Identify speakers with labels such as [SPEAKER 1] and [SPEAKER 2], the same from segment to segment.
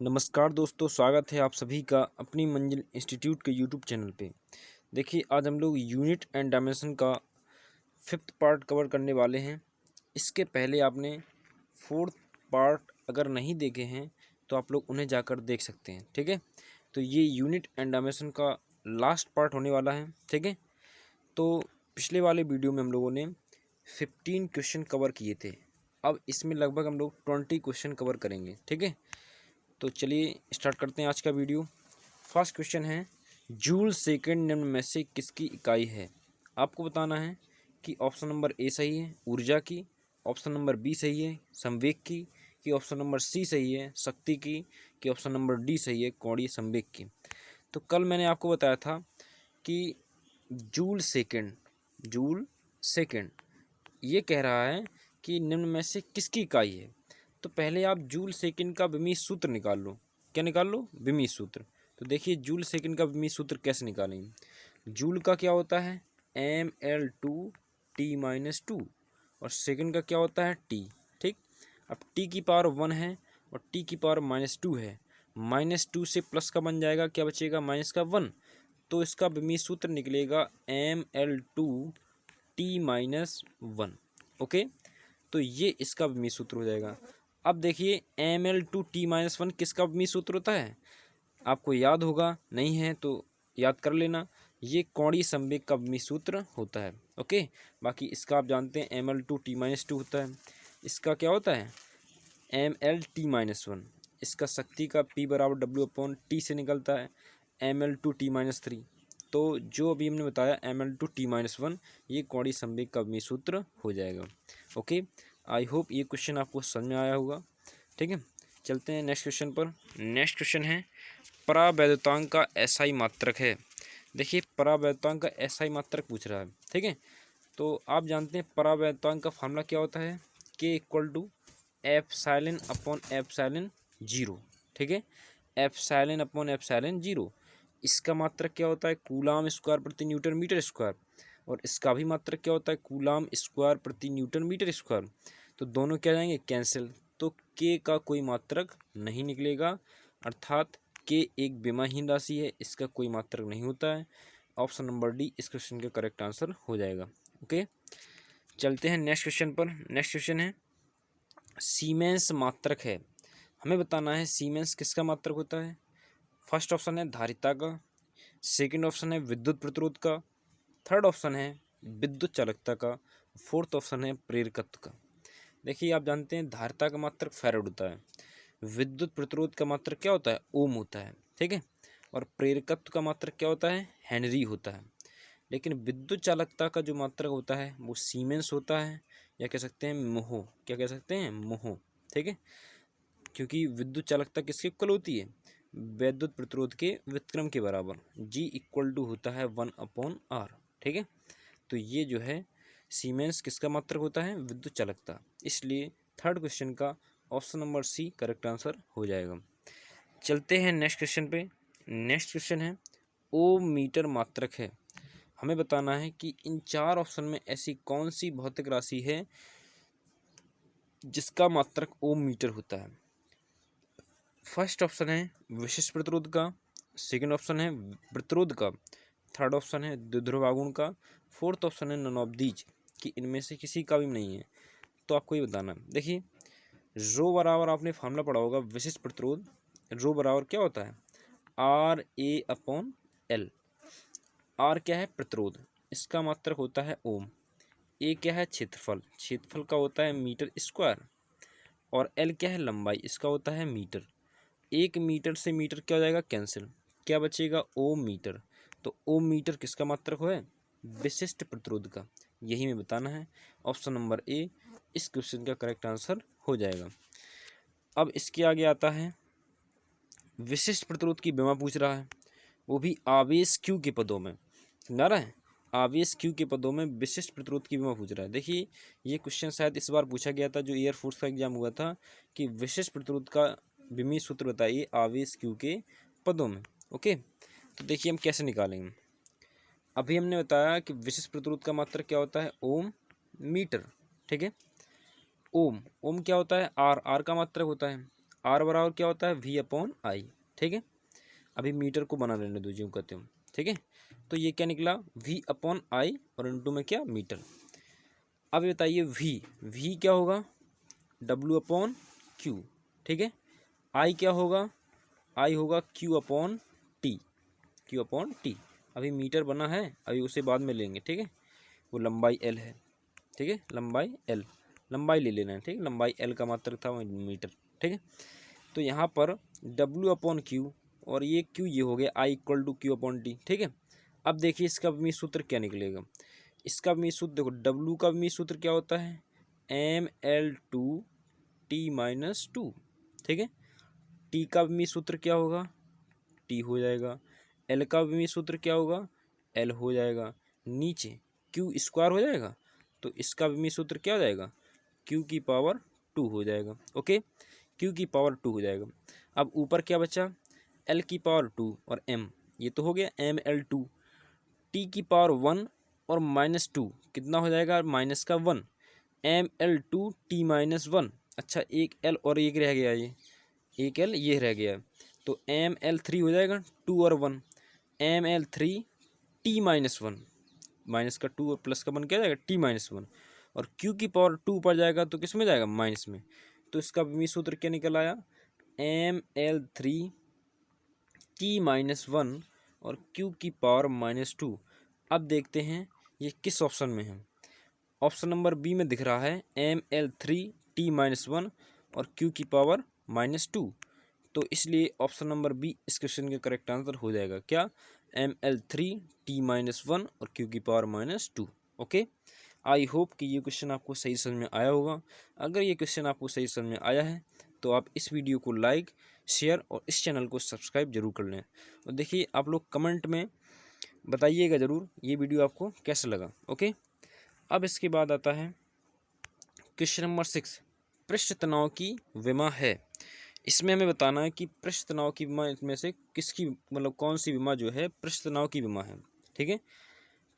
[SPEAKER 1] नमस्कार दोस्तों, स्वागत है आप सभी का अपनी मंजिल इंस्टीट्यूट के यूट्यूब चैनल पे। देखिए, आज हम लोग यूनिट एंड डायमेंशन का 5th पार्ट कवर करने वाले हैं। इसके पहले आपने 4th पार्ट अगर नहीं देखे हैं तो आप लोग उन्हें जाकर देख सकते हैं, ठीक है। तो ये यूनिट एंड डायमेंशन का लास्ट पार्ट होने वाला है, ठीक है। तो पिछले वाले वीडियो में हम लोगों ने 15 क्वेश्चन कवर किए थे। अब इसमें लगभग हम लोग 20 क्वेश्चन कवर करेंगे, ठीक है। तो चलिए स्टार्ट करते हैं आज का वीडियो। फर्स्ट क्वेश्चन है, जूल सेकंड निम्न में से किसकी इकाई है। आपको बताना है कि ऑप्शन नंबर ए सही है ऊर्जा की, ऑप्शन नंबर बी सही है संवेग की, कि ऑप्शन नंबर सी सही है शक्ति की, कि ऑप्शन नंबर डी सही है कोणीय संवेग की। तो कल मैंने आपको बताया था कि जूल सेकंड ये कह रहा है कि निम्न में से किसकी इकाई है। तो पहले आप जूल सेकंड का विमीय सूत्र निकाल लो। क्या निकाल लो? विमीय सूत्र। तो देखिए, जूल सेकंड का विमीय सूत्र कैसे निकालेंगे। जूल का क्या होता है ml2T-2 और सेकंड का क्या होता है T, ठीक। अब T की पावर 1 है और T की पावर -2 है। -2 से प्लस का बन जाएगा, क्या बचेगा? माइनस का 1। तो इसका विमीय सूत्र निकलेगा ml2T-1। ओके, तो ये इसका विमीय सूत्र हो जाएगा। अब देखिए, ml2T-1 किसका विमीय सूत्र होता है? आपको याद होगा, नहीं है तो याद कर लेना। ये कोणीय संवेग का विमीय सूत्र होता है। ओके, बाकी इसका आप जानते हैं ml2T-2 होता है। इसका क्या होता है? ml-T-1। इसका शक्ति का P बराबर W/T से निकलता है ml2T-3। तो जो अभी हमने बताया ml2T-1 ये कोणीय संवेग का विमीय सूत्र हो जाएगा। ओके, आई होप ये क्वेश्चन आपको समझ में आया होगा, ठीक है। चलते हैं नेक्स्ट क्वेश्चन पर। नेक्स्ट क्वेश्चन है, परावैद्युतांक का एसआई मात्रक है। देखिए, परावैद्युतांक का एसआई मात्रक पूछ रहा है, ठीक है। तो आप जानते हैं परावैद्युतांक का फार्मूला क्या होता है, K=ε/ε0, ठीक है। ε/ε0। इसका मात्रक क्या होता है? कूलाम स्क्वायर प्रति न्यूटन मीटर स्क्वायर। और इसका भी मात्रक क्या होता है? कूलाम स्क्वायर प्रति न्यूटन मीटर स्क्वायर। तो दोनों क्या जाएंगे? कैंसिल। तो के का कोई मात्रक नहीं निकलेगा, अर्थात के एक विमाहीन राशि है, इसका कोई मात्रक नहीं होता है। ऑप्शन नंबर डी इस क्वेश्चन का करेक्ट आंसर हो जाएगा। ओके, चलते हैं नेक्स्ट क्वेश्चन पर। नेक्स्ट क्वेश्चन है, सीमेंस मात्रक है। हमें बताना है सीमेंस किसका मात्रक होता है। फर्स्ट ऑप्शन है धारिता का, सेकंड ऑप्शन है विद्युत प्रतिरोध का, थर्ड ऑप्शन है विद्युत चालकता का, फोर्थ ऑप्शन है प्रेरकत्व का। देखिए, आप जानते हैं धारिता का मात्रक फैराड होता है, विद्युत प्रतिरोध का मात्रक क्या होता है? ओम होता है, ठीक है। और प्रेरकत्व का मात्रक क्या होता है? हेनरी होता है। लेकिन विद्युत चालकता का जो मात्रक होता है वो सीमेंस होता है, या कह सकते हैं मोहो। क्या कह सकते हैं? मोहो, ठीक है। क्योंकि विद्युत चालकता किसके इक्वल होती है? वैद्युत प्रतिरोध के व्युत्क्रम के बराबर। G= होता है 1/R, ठीक है। तो ये जो है सीमेंस किसका मात्रक होता है? विद्युत चालकता। इसलिए थर्ड क्वेश्चन का option number C correct answer हो जाएगा। चलते हैं नेक्स्ट क्वेश्चन पे। नेक्स्ट क्वेश्चन है, ओम मीटर मात्रक है। हमें बताना है कि इन चार ऑप्शन में ऐसी कौन सी भौतिक राशि है जिसका मात्रक ओम मीटर होता है। फर्स्ट ऑप्शन है विशिष्ट प्रतिरोध का, सेकंड ऑप्शन है प्रतिरोध का, थर्ड ऑप्शन है द्विध्रुव आघूर्ण का, फोर्थ ऑप्शन है नन ऑफ दीज, कि इनमें से किसी का भी नहीं है। तो आपको ये बताना है। देखिए, रो बराबर आपने फार्मूला पढ़ा होगा विशिष्ट प्रतिरोध। रो बराबर क्या होता है? RA/L। आर क्या है? प्रतिरोध, इसका मात्रक होता है ओम। ए क्या है? क्षेत्रफल, क्षेत्रफल का होता है मीटर स्क्वायर। और एल क्या है? लंबाई, इसका होता है मीटर। 1 मीटर से मीटर क्या हो जाएगा? कैंसिल। क्या बचेगा? ओम मीटर। तो ओम मीटर किसका मात्रक है? विशिष्ट प्रतिरोध का। यही में बताना है। ऑप्शन नंबर ए इस क्वेश्चन का करेक्ट आंसर हो जाएगा। अब इसके आगे आता है, विशिष्ट प्रतिरोध की विमा पूछ रहा है, वो भी आवेश क्यू के पदों में। ना रहा है, आवेश क्यू के पदों में विशिष्ट प्रतिरोध की विमा पूछ रहा है। देखिए, ये क्वेश्चन शायद इस बार पूछा गया था जो एयरफोर्स का एग्जाम हुआ था, कि विशिष्ट प्रतिरोध का विमीय सूत्र बताइए आवेश क्यू के पदों में। ओके, तो देखिए हम कैसे निकालेंगे। अभी हमने बताया कि विशिष्ट प्रतिरोध का मात्रक क्या होता है? ओम मीटर, ठीक है। ओम क्या होता है? आर का मात्रक होता है। आर बराबर क्या होता है वी अपॉन आई। ठीक है, अभी मीटर को बना लेने दो जो कहते हो। ठीक है, तो ये क्या निकला वी अपॉन आई और इनटू में क्या मीटर। अब बताइए वी क्या होगा डब्ल्यू अपॉन क्यू। ठीक है, आई क्या होगा आई होगा क्यू अपॉन टी। अभी मीटर बना है, अभी उसे बाद में लेंगे। ठीक है, वो लंबाई एल है। ठीक है, लंबाई ले लेना है। ठीक है, लंबाई एल का मात्रक था मीटर। ठीक है, तो यहाँ पर डब्ल्यू अपॉन क्यू और ये क्यू ये हो गया I equal to Q upon T. ठीक है, अब देखिए इसका विमीय सूत्र क्या निकलेगा। इसका विमीय सूत्र देखो, डब्ल्यू का विमीय सूत्र क्या होता है ml2t-2। ठीक है, टी का विमीय सूत्र क्या होगा टी हो जाएगा, एल का विमीय सूत्र क्या होगा एल हो जाएगा, नीचे क्यू स्क्वायर हो जाएगा, तो इसका विमीय सूत्र क्या हो जाएगा क्यू की पावर 2 हो जाएगा। ओके, क्यू की पावर 2 हो जाएगा। अब ऊपर क्या बचा एल की पावर 2 और एम, ये तो हो गया ml2, टी की पावर 1 और -2 कितना हो जाएगा माइनस का 1 ml2t-1। अच्छा एक एल और एक रह गया, ये एक एल ये रह गया, तो ml3 हो जाएगा 2 और 1 ml3t-1, माइनस का 2 और प्लस का 1 क्या जाएगा t-1, और q की पावर 2 पर जाएगा तो किस में जाएगा माइनस में। तो इसका विमीय सूत्र क्या निकल आया ml3t-1 और q की पावर -2। अब देखते हैं ये किस ऑप्शन में है। ऑप्शन नंबर बी में दिख रहा है ml3t-1 और q की पावर -2, तो इसलिए ऑप्शन नंबर बी इस क्वेश्चन का करेक्ट आंसर हो जाएगा क्या ml3t-1 और q की पावर -2। ओके, आई होप कि ये क्वेश्चन आपको सही समझ में आया होगा। अगर ये क्वेश्चन आपको सही समझ में आया है तो आप इस वीडियो को लाइक शेयर और इस चैनल को सब्सक्राइब जरूर कर लें। और देखिए आप लोग कमेंट में बताइएगा ज़रूर ये वीडियो आपको कैसा लगा। ओके, अब इसके बाद आता है क्वेश्चन नंबर 6, पृष्ठ तनाव की विमा है। इसमें हमें बताना है कि पृष्ठ तनाव की विमा में से किसकी मतलब कौन सी विमा जो है पृष्ठ तनाव की विमा है। ठीक है,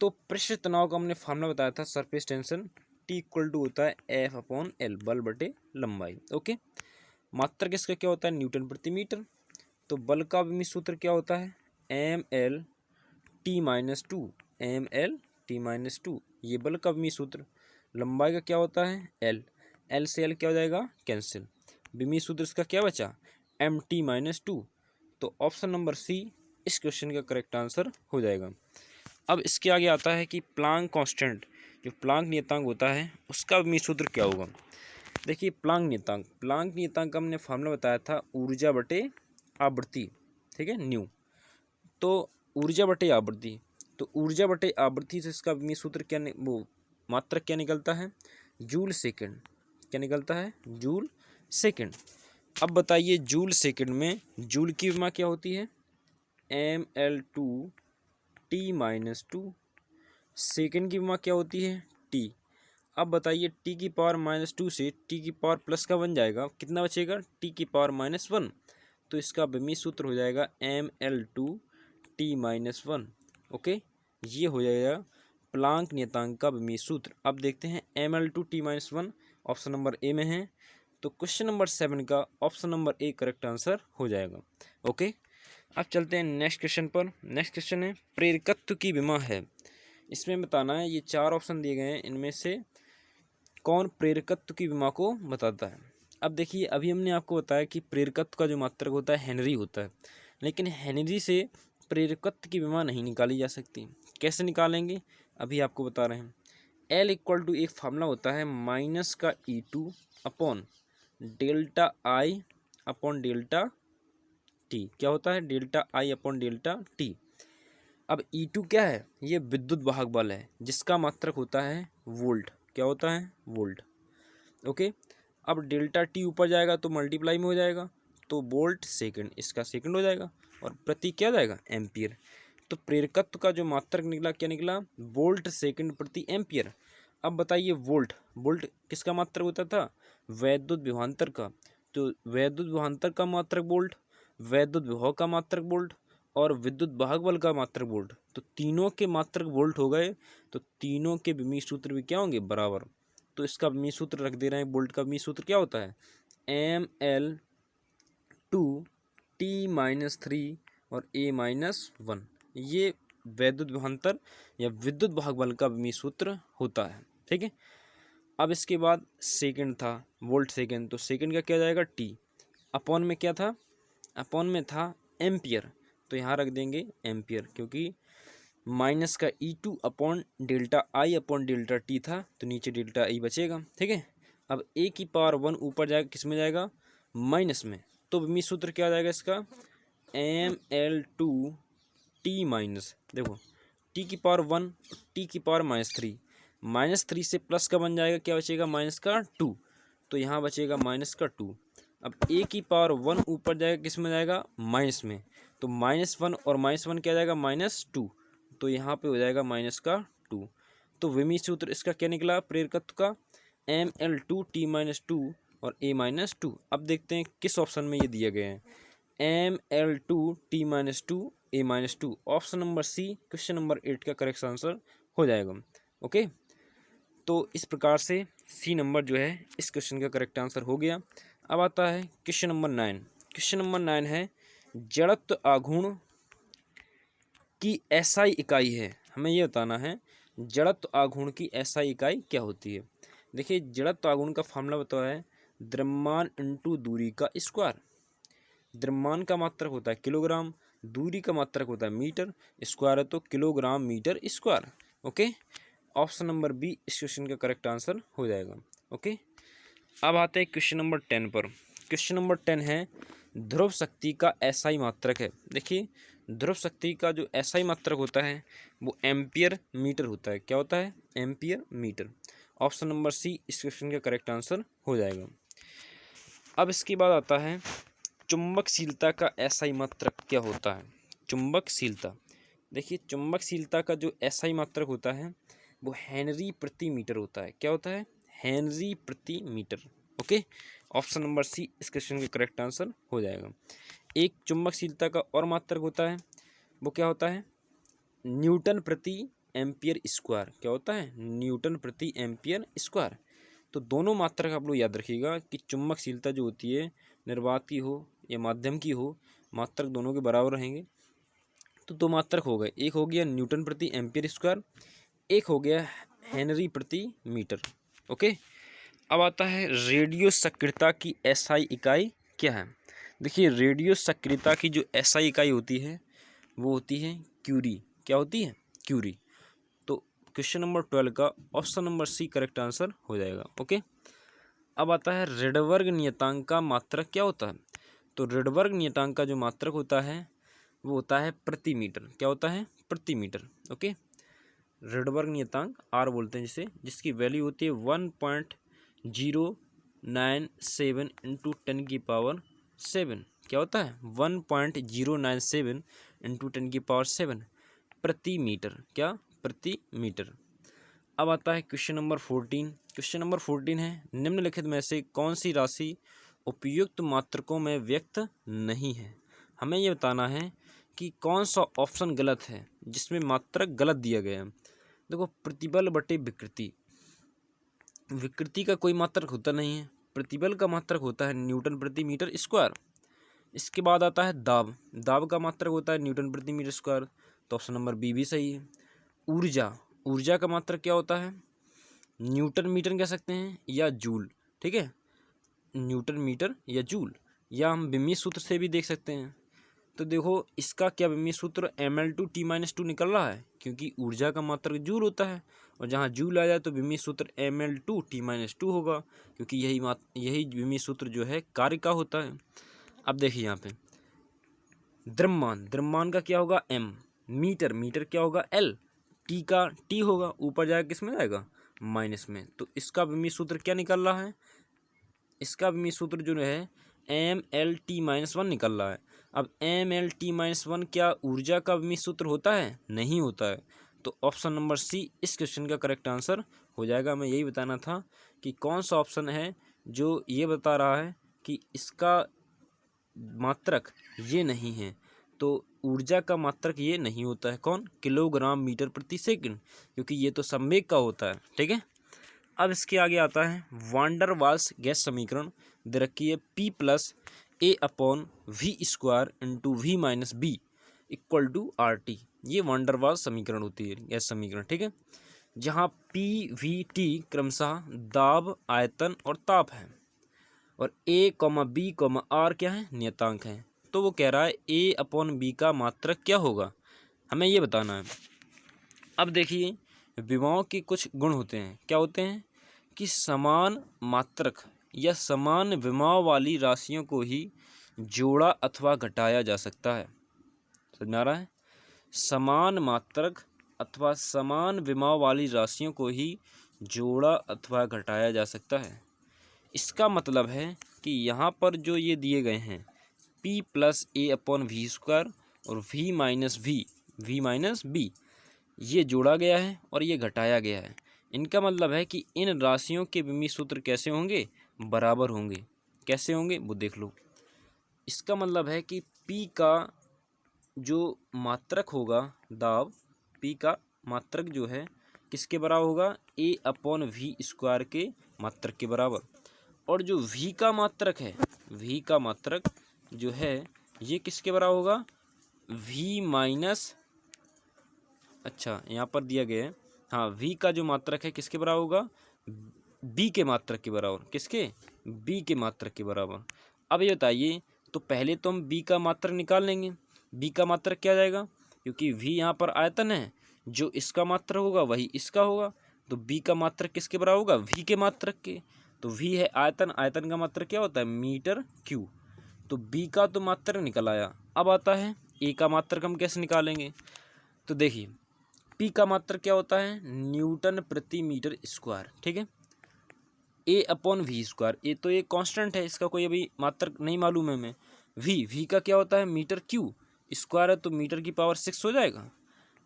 [SPEAKER 1] तो पृष्ठ तनाव का हमने फार्मूला बताया था surface tension T equal to होता है एफ अपॉन एल बल बटे लंबाई। ओके, मात्रक इसका क्या होता है न्यूटन प्रति मीटर। तो बल का विमीय सूत्र क्या होता है ml(t-2), ml(t-2), ये बल का विमीय सूत्र। लंबाई का क्या होता है एल से एल क्या हो जाएगा कैंसिल, विमीय सूत्र इसका क्या बचा mt-2। तो ऑप्शन नंबर सी इस क्वेश्चन का करेक्ट आंसर हो जाएगा। अब इसके आगे आता है कि प्लांक कांस्टेंट, जो प्लांक नियतांक होता है उसका विमीय सूत्र क्या होगा। देखिए प्लांक नियतांक का हमने फार्मूला बताया था ऊर्जा बटे आवृत्ति। ठीक है न्यू, तो ऊर्जा बटे आवृत्ति, तो ऊर्जा बटे आवृत्ति से इसका विमीय सूत्र क्या वो मात्रक क्या निकलता है जूल सेकंड। क्या निकलता है जूल सेकंड। अब बताइए जूल सेकंड में जूल की विमा क्या होती है ml2t-2, सेकंड की विमा क्या होती है t। अब बताइए टी की पावर -2 से टी की पावर प्लस का बन जाएगा, कितना बचेगा टी की पावर -1, तो इसका विमीय सूत्र हो जाएगा ml2t-1। ओके, ये हो जाएगा प्लांक नियतांक का विमीय सूत्र। अब देखते हैं ml2t-1 ऑप्शन नंबर ए में है, तो क्वेश्चन नंबर 7 का option number A correct answer हो जाएगा। ओके, अब चलते हैं नेक्स्ट क्वेश्चन पर। नेक्स्ट क्वेश्चन है प्रेरकत्व की विमा है। इसमें बताना है ये 4 ऑप्शन दिए गए हैं, इनमें से कौन प्रेरकत्व की विमा को बताता है। अब देखिए अभी हमने आपको बताया कि प्रेरकत्व का जो मात्रक होता है हेनरी होता है, लेकिन हेनरी से प्रेरकत्व की विमा नहीं निकाली जा सकती। कैसे निकालेंगे अभी आपको बता रहे हैं। एल इक्वल टू एक फार्मूला होता है माइनस का E2 अपॉन डेल्टा आई अपॉन डेल्टा टी। क्या होता है डेल्टा आई अपॉन डेल्टा टी। अब E2 क्या है ये विद्युत वाहक बल है जिसका मात्रक होता है वोल्ट। क्या होता है वोल्ट। ओके, अब डेल्टा टी ऊपर जाएगा तो मल्टीप्लाई में हो जाएगा, तो वोल्ट सेकंड, इसका सेकंड हो जाएगा, और प्रति क्या जाएगा एम्पियर। तो प्रेरकत्व का जो मात्रक निकला क्या निकला वोल्ट सेकंड प्रति एम्पियर। अब बताइए वोल्ट किसका मात्रक होता था वैद्युत विभवांतर का, तो वैद्युत विभवांतर का मात्रक वोल्ट, वैद्युत विभव का मात्रक वोल्ट और विद्युत वाहक बल का मात्रक वोल्ट, तो तीनों के मात्रक वोल्ट हो गए, तो तीनों के विमीय सूत्र भी क्या होंगे बराबर। तो इसका विमीय सूत्र रख दे रहे हैं, वोल्ट का विमीय सूत्र क्या होता है 2 T-3 और A-1, ये वैद्युत विभवांतर या विद्युत भागबल का विमीय सूत्र होता है। ठीक है, अब इसके बाद सेकंड था वोल्ट सेकंड, तो सेकंड का क्या जाएगा टी, अपॉन में क्या था, अपॉन में था एम्पियर, तो यहाँ रख देंगे एम्पियर, क्योंकि माइनस का E2 अपॉन डेल्टा आई अपॉन डेल्टा टी था, तो नीचे डेल्टा आई बचेगा। ठीक है, अब A⁻1 ऊपर जाएगा, किस में जाएगा, माइनस में, तो विमीय सूत्र क्या आ जाएगा इसका, Ml2T-, देखो T⁻1 T⁻−3, -3 से प्लस का बन जाएगा, क्या बचेगा, माइनस का 2, तो यहाँ बचेगा माइनस का 2। अब A⁻1 ऊपर जाएगा, किस में जाएगा, माइनस में, तो -1 और -1 क्या जाएगा, -2, तो यहाँ पे हो जाएगा माइनस का 2। तो विमीय सूत्र इसका क्या निकला, प्रेरकत्व का, Ml2T-2 और A-2। अब देखते हैं किस ऑप्शन में ये दिए गए हैं, Ml2T-2 A-2, option number C question number 8 का करेक्ट आंसर हो जाएगा। ओके, तो इस प्रकार से सी नंबर जो है इस क्वेश्चन का करेक्ट आंसर हो गया। अब आता है क्वेश्चन नंबर 9। क्वेश्चन नंबर 9 है जड़त्व आघूर्ण की एसआई इकाई है, हमें ये बताना है जड़त्व आघूर्ण की एसआई इकाई क्या होती है। देखिए, जड़त्व आघूर्ण का फॉर्मूला बताया है द्रव्यमान इंटू दूरी का स्क्वायर। द्रव्यमान का मात्रक होता है किलोग्राम, दूरी का मात्रक होता है मीटर, स्क्वायर है तो kilogram metre square. Okay, option number B इस क्वेश्चन का करेक्ट आंसर हो जाएगा। ओके, अब आते हैं क्वेश्चन नंबर 10 पर। क्वेश्चन नंबर 10 है ध्रुव शक्ति का एसआई मात्रक है। देखिए, ध्रुव शक्ति का जो एसआई मात्रक होता है वो एम्पियर मीटर होता है। क्या होता है, ampere metre. Option number C इस क्वेश्चन का करेक्ट आंसर हो जाएगा। अब इसके बाद आता है चुंबकशीलता का एसआई मात्रक क्या होता है। चुंबकशीलता, देखिए चुंबकशीलता का जो एसआई मात्रक होता है वो हेनरी प्रति मीटर होता है। क्या होता है, हेनरी प्रति metre. Okay, option number C इस क्वेश्चन का करेक्ट आंसर हो जाएगा। एक चुंबकशीलता का और मात्रक होता है, वो क्या होता है, न्यूटन प्रति एम्पियर स्क्वायर। क्या होता है, न्यूटन प्रति एम्पियर स्क्वायर। तो दोनों मात्रक आप लोग याद रखिएगा कि चुंबकशीलता जो होती है निर्वात की हो या माध्यम की हो, मात्रक दोनों के बराबर रहेंगे। तो दो मात्रक हो गए, एक हो गया न्यूटन प्रति एम्पियर स्क्वायर, एक हो गया हेनरी प्रति मीटर। ओके, अब आता है रेडियो सक्रियता की एसआई इकाई क्या है। देखिए, रेडियो सक्रियता की जो एसआई इकाई होती है वो होती है क्यूरी। क्या होती है, क्यूरी। तो क्वेश्चन नंबर 12 का option number C correct answer हो जाएगा। ओके, अब आता है रेडबर्ग नियतांक का मात्रक क्या होता है। तो रेडबर्ग नियतांक का जो मात्रक होता है वो होता है प्रति मीटर। क्या होता है, प्रति मीटर। ओके, रेडबर्ग नियतांक आर बोलते हैं जिसे, जिसकी वैल्यू होती है 1.097 इंटू 10⁻7। क्या होता है, 1.097 इंटू 10⁻7 प्रति मीटर। क्या, प्रति मीटर। अब आता है क्वेश्चन नंबर 14। क्वेश्चन नंबर 14 है निम्नलिखित में से कौन सी राशि उपयुक्त मात्रकों में व्यक्त नहीं है। हमें यह बताना है कि कौन सा ऑप्शन गलत है जिसमें मात्रक गलत दिया गया है। देखो, प्रतिबल बटे विकृति, विकृति का कोई मात्रक होता नहीं है, प्रतिबल का मात्रक होता है न्यूटन प्रति मीटर स्क्वायर। इसके बाद आता है दाब, दाब का मात्रक होता है न्यूटन प्रति मीटर स्क्वायर, तो ऑप्शन नंबर बी भी सही है। ऊर्जा, ऊर्जा का मात्रक क्या होता है, न्यूटन मीटर कह सकते हैं या जूल। ठीक है, न्यूटन मीटर या जूल, या हम विमीय सूत्र से भी देख सकते हैं। तो देखो, इसका क्या विमीय सूत्र Ml2T-2 निकल रहा है, क्योंकि ऊर्जा का मात्रक जूल होता है, और जहाँ जूल आ जाए तो विमीय सूत्र Ml2T-2 होगा, क्योंकि यही विमीय सूत्र जो है कार्य का होता है। अब देखिए यहाँ पे द्रव्यमान, द्रव्यमान का क्या होगा m, मीटर, मीटर क्या होगा l, t का t होगा, ऊपर जाएगा किस में जाएगा, माइनस में। तो इसका विमीय सूत्र क्या निकल रहा है, इसका विमीय सूत्र जो है Mlt-1 निकल रहा है। अब Mlt-1 क्या ऊर्जा का विमीय सूत्र होता है, नहीं होता है। तो ऑप्शन नंबर सी इस क्वेश्चन का करेक्ट आंसर हो जाएगा। मैं यही बताना था कि कौन सा ऑप्शन है जो ये बता रहा है कि इसका मात्रक ये नहीं है, तो ऊर्जा का मात्रक ये नहीं होता है। कौन, किलोग्राम मीटर प्रति सेकंड, क्योंकि ये तो संवेग का होता है। ठीक है, अब इसके आगे आता है वांडर वाल्स गैस समीकरण दे रखी है P+ A upon V square into V minus B equal to R T. ये वंडरवाल समीकरण होती है, गैस समीकरण, ठीक है, जहाँ पी वी टी क्रमशः दाब, आयतन और ताप है, और ए कॉमा बी कॉमा आर क्या है, नियतांक है। तो वो कह रहा है ए अपॉन बी का मात्रक क्या होगा, हमें ये बताना है। अब देखिए विमाओं के कुछ गुण होते हैं, क्या होते हैं कि समान मात्रक या समान विमाओं वाली राशियों को ही जोड़ा अथवा घटाया जा सकता है। समझ में आ रहा है? समान मात्रक अथवा समान विमाओं वाली राशियों को ही जोड़ा अथवा घटाया जा सकता है। इसका मतलब है कि यहाँ पर जो ये दिए गए हैं p plus A upon V square और v माइनस बी, ये जोड़ा गया है और ये घटाया गया है। इनका मतलब है कि इन राशियों के विमीय सूत्र कैसे होंगे, बराबर होंगे। कैसे होंगे वो देख लो। इसका मतलब है कि p का जो मात्रक होगा दाब, p का मात्रक जो है किसके बराबर होगा, a अपॉन वी स्क्वायर के मात्रक के बराबर। और जो v का मात्रक है, v का मात्रक जो है ये किसके बराबर होगा, v माइनस, अच्छा यहाँ पर दिया गया है, हाँ v का जो मात्रक है किसके बराबर होगा, b के मात्रक के बराबर। किसके, b के मात्रक के बराबर। अब ये बताइए, तो पहले तो हम b का मात्रक निकाल लेंगे। b का मात्रक क्या आ जाएगा, क्योंकि v यहाँ पर आयतन है, जो इसका मात्रक होगा वही इसका होगा, तो b का मात्रक किसके बराबर होगा, v के मात्रक के। तो v है आयतन, आयतन का मात्रक क्या होता है, मीटर क्यूब। तो b का तो मात्रक निकल आया। अब आता है a का मात्रक हम कैसे निकालेंगे। तो देखिए p का मात्रक क्या होता है, न्यूटन प्रति मीटर स्क्वायर, ठीक है। a अपॉन वी स्क्वायर, ए तो ये कांस्टेंट है, इसका कोई अभी मात्रक नहीं मालूम है हमें। v का क्या होता है, मीटर क्यू, स्क्वायर है तो मीटर की पावर 6 हो जाएगा।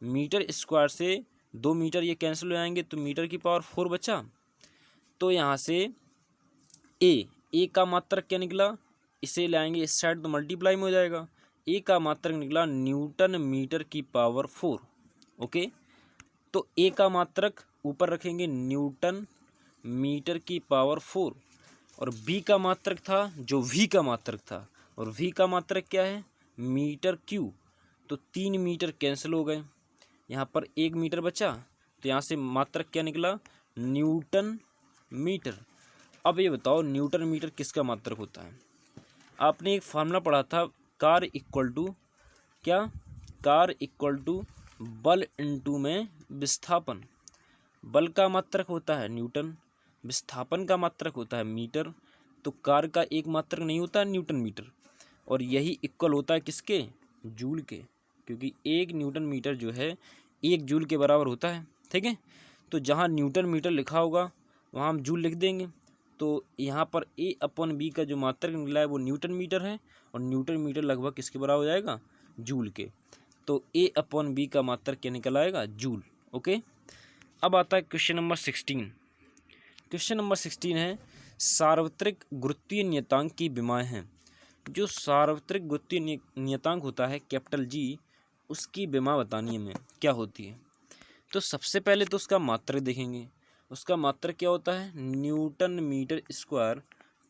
[SPEAKER 1] मीटर स्क्वायर से 2 मीटर ये कैंसिल हो जाएंगे तो मीटर की पावर 4 बचा। तो यहाँ से ए का मात्रक क्या निकला, इसे लाएंगे इस साइड तो मल्टीप्लाई में हो जाएगा। ए का मात्रक निकला न्यूटन मीटर की पावर 4। ओके, तो ए का मात्रक ऊपर रखेंगे न्यूटन मीटर की पावर 4, और बी का मात्रक था जो वी का मात्रक था, और वी का मात्रक क्या है, मीटर क्यू। तो 3 मीटर कैंसिल हो गए, यहाँ पर 1 मीटर बचा, तो यहाँ से मात्रक क्या निकला, न्यूटन मीटर। अब ये बताओ न्यूटन मीटर किसका मात्रक होता है। आपने एक फार्मूला पढ़ा था, कार इक्वल टू क्या, कार इक्वल टू बल इंटू में विस्थापन। बल का मात्रक होता है न्यूटन, विस्थापन का मात्रक होता है मीटर। तो कार का एक मात्रक नहीं होता है न्यूटन मीटर, और यही इक्वल होता है किसके, जूल के, क्योंकि 1 न्यूटन मीटर जो है 1 जूल के बराबर होता है, ठीक है। तो जहाँ न्यूटन मीटर लिखा होगा वहाँ हम जूल लिख देंगे। तो यहाँ पर ए अपॉन बी का जो मात्रक निकला है वो न्यूटन मीटर है, और न्यूटन मीटर लगभग किसके बराबर हो जाएगा, जूल के। तो ए अपॉन बी का मात्रक क्या निकल आएगा, जूल। ओके, अब आता है क्वेश्चन नंबर 16। क्वेश्चन नंबर 16 है सार्वत्रिक गुरुत्वीय नियतांक की विमाएं हैं। जो सार्वत्रिक गुरुत्वीय नियतांक होता है कैपिटल जी, उसकी विमा बतानी है हमें क्या होती है। तो सबसे पहले तो उसका मात्रक देखेंगे। उसका मात्रक क्या होता है, न्यूटन मीटर स्क्वायर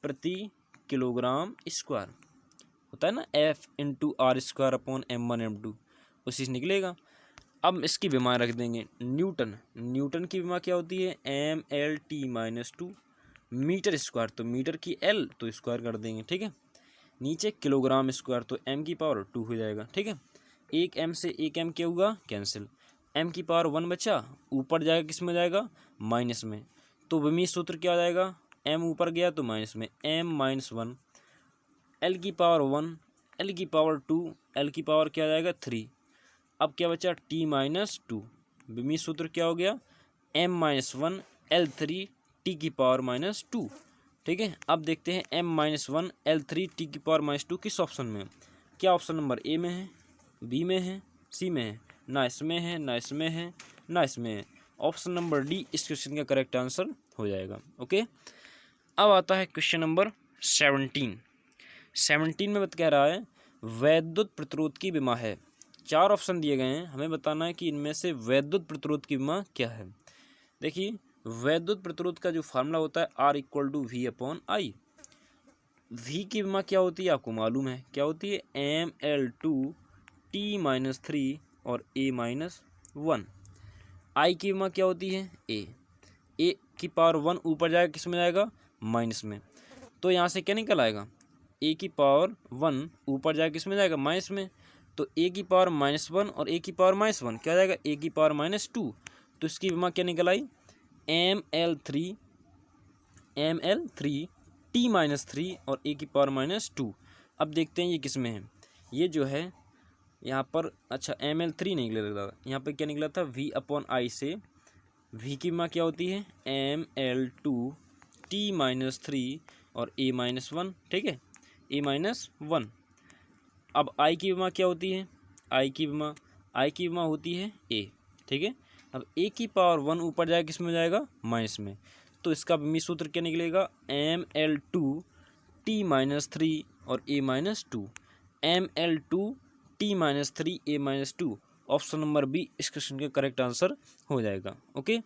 [SPEAKER 1] प्रति किलोग्राम स्क्वायर होता है ना, F into R square upon M1 M2 उसी से निकलेगा। अब इसकी विमा रख देंगे, न्यूटन की विमा क्या होती है, MLT-2 मीटर स्क्वायर, तो मीटर की L तो स्क्वायर कर देंगे, ठीक है। नीचे किलोग्राम स्क्वायर, तो M की पावर 2 हो जाएगा, ठीक है। एक M से एक M क्या हुआ, कैंसिल, M की पावर 1 बचा, ऊपर जाएगा किस में जाएगा, माइनस में। तो विमीय सूत्र क्या आ जाएगा, M ऊपर गया तो माइनस में, M-1, L की पावर 1, L की पावर 2, L की पावर क्या आ जाएगा 3। अब क्या बचा, T-2, विमीय सूत्र क्या हो गया, M-1 L3 T की पावर -2, ठीक है। अब देखते हैं M-1 L3 T की पावर -2 किस ऑप्शन में, क्या ऑप्शन नंबर ए में है, बी में है, सी में है, ना इसमें है, ना इसमें है, ना इसमें है। ऑप्शन नंबर डी इस क्वेश्चन का करेक्ट आंसर हो जाएगा। ओके, अब आता है क्वेश्चन नंबर 17 में कह रहा है वैद्युत प्रतिरोध की विमा है। 4 ऑप्शन दिए गए हैं, हमें बताना है कि इनमें से वैद्युत प्रतिरोध की विमा क्या है। देखिए वैद्युत प्रतिरोध का जो फार्मूला होता है R = V/I। v की विमा क्या होती है आपको मालूम है, क्या होती है, ml2t-3 और a-1। i की विमा क्या होती है, a की पावर 1 ऊपर जाएगा किस में जाएगा, माइनस में, तो यहाँ से क्या निकल आएगा, a की पावर 1 ऊपर जाएगा किस में जाएगा, माइनस में, तो a की पावर -1 और a की पावर -1 क्या जाएगा, a की पावर -2, तो इसकी विमा क्या निकल आई, ml3 t-3 और a की पावर -2। अब देखते हैं ये किस में है, ये जो है यहाँ पर, अच्छा ml3 नहीं निकला था, यहाँ पर क्या निकला था, v/i से v की विमा क्या होती है, ml2t-3 और a-1, ठीक है, a-1। अब i की विमा क्या होती है, i की विमा होती है a, ठीक है। अब a की पावर 1 ऊपर जाएगा किस में जाएगा, माइनस में, तो इसका विमी सूत्र क्या निकलेगा, ml2t-3 और a-2, ml2t-3 a-2, option number B इस क्वेश्चन का करेक्ट आंसर हो जाएगा। ओके,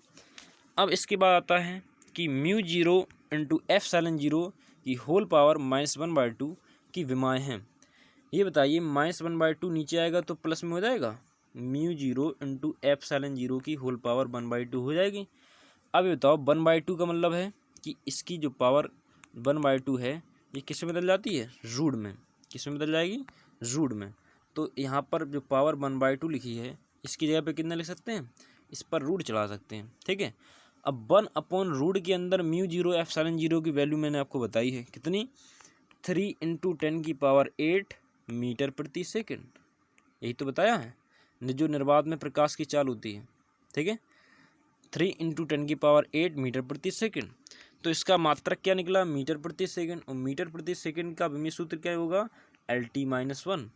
[SPEAKER 1] अब इसके बाद आता है कि μ0 × ε0 की होल पावर -1/2 की विमाएँ हैं। ये बताइए -1/2 नीचे आएगा तो प्लस में हो जाएगा, μ0 × ε0 की होल पावर 1/2 हो जाएगी। अब ये बताओ 1/2 का मतलब है कि इसकी जो पावर 1/2 है ये किस में बदल जाती है, रूट में, किस में बदल जाएगी, रूट में। तो यहाँ पर जो पावर 1/2 लिखी है इसकी जगह पे कितना लिख सकते हैं, इस पर रूट चला सकते हैं, ठीक है। अब 1/रूट के अंदर μ0 ε0 की वैल्यू मैंने आपको बताई है कितनी, 3 × 10⁸ मीटर प्रति सेकंड, यही तो बताया है, जो निर्वात में प्रकाश की चाल होती है, ठीक है, 3 × 10⁸ मीटर प्रति सेकंड। तो इसका मात्रक क्या निकला, मीटर प्रति सेकंड, और मीटर प्रति सेकंड का विमी सूत्र क्या होगा, LT-1।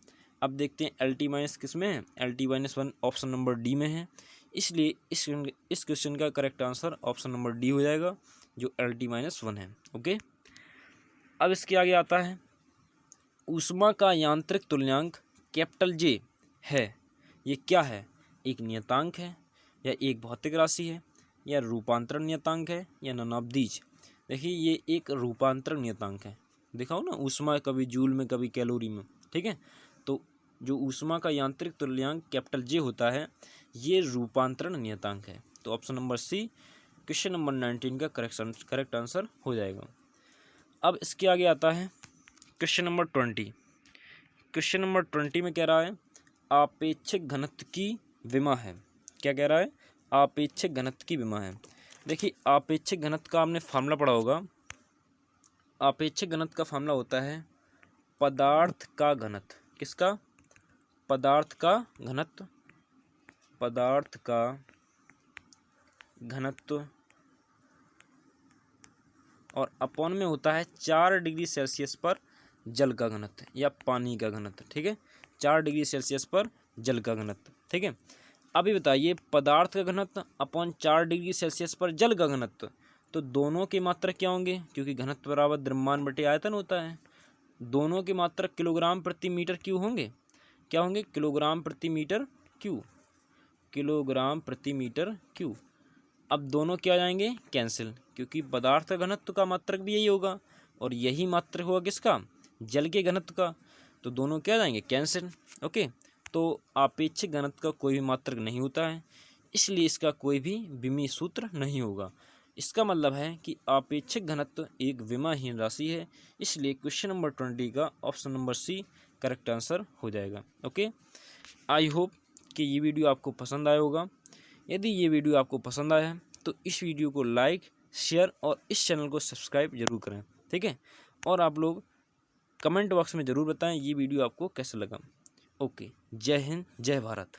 [SPEAKER 1] अब देखते हैं LT- किस में है, LT-1 ऑप्शन नंबर डी में है, इसलिए इस क्वेश्चन का correct answer option number D हो जाएगा, जो LT-1 है। ओके, अब इसके आगे आता है ऊष्मा का यांत्रिक तुल्यांक J है, ये क्या है, एक नियतांक है या एक भौतिक राशि है या रूपांतरण नियतांक है या नॉनाब्दीज। देखिए ये एक रूपांतरण नियतांक है, दिखाओ ना, ऊष्मा कभी जूल में कभी कैलोरी में, ठीक है। तो जो ऊष्मा का यांत्रिक तुल्यांक J होता है ये रूपांतरण नियतांक है, तो option number C question number 19 का करेक्ट आंसर हो जाएगा। अब इसके आगे आता है क्वेश्चन नंबर 20। क्वेश्चन नंबर 20 में कह रहा है आपेक्षिक घनत्व की विमा है, क्या कह रहा है, आपेक्षिक घनत्व की विमा है। देखिए आपेक्षिक घनत्व का आपने फार्मूला पढ़ा होगा, आपेक्षिक घनत्व का फार्मूला होता है पदार्थ का घनत्व, किसका, पदार्थ का घनत्व, पदार्थ का घनत्व, और अपॉन में होता है 4 डिग्री सेल्सियस पर जल का घनत्व या पानी का घनत्व, ठीक है, 4 डिग्री सेल्सियस पर जल का घनत्व, ठीक है। अभी बताइए पदार्थ का घनत्व अपॉन 4 डिग्री सेल्सियस पर जल का घनत्व, तो दोनों के मात्रक क्या होंगे, क्योंकि घनत्व बराबर द्रव्यमान बटे आयतन होता है, दोनों के मात्रक किलोग्राम प्रति मीटर क्यू होंगे, क्या होंगे, किलोग्राम प्रति मीटर क्यू, किलोग्राम प्रति मीटर क्यू। अब दोनों क्या आ जाएंगे, कैंसिल, क्योंकि पदार्थ का घनत्व का मात्रक भी यही होगा और यही मात्रक होगा किसका, जल के घनत्व का, तो दोनों क्या आ जाएंगे, कैंसिल। ओके, तो आपेक्षिक घनत्व का कोई भी मात्रक नहीं होता है, इसलिए इसका कोई भी विमीय सूत्र नहीं होगा। इसका मतलब है कि आपेक्षिक घनत्व एक विमाहीन राशि है, इसलिए क्वेश्चन नंबर 20 का option number C correct answer हो जाएगा। ओके, आई होप कि ये वीडियो आपको पसंद आया होगा। यदि ये वीडियो आपको पसंद आया है तो इस वीडियो को लाइक, शेयर और इस चैनल को सब्सक्राइब जरूर करें, ठीक है। और आप लोग कमेंट बॉक्स में ज़रूर बताएं ये वीडियो आपको कैसा लगा। ओके, जय हिंद, जय भारत।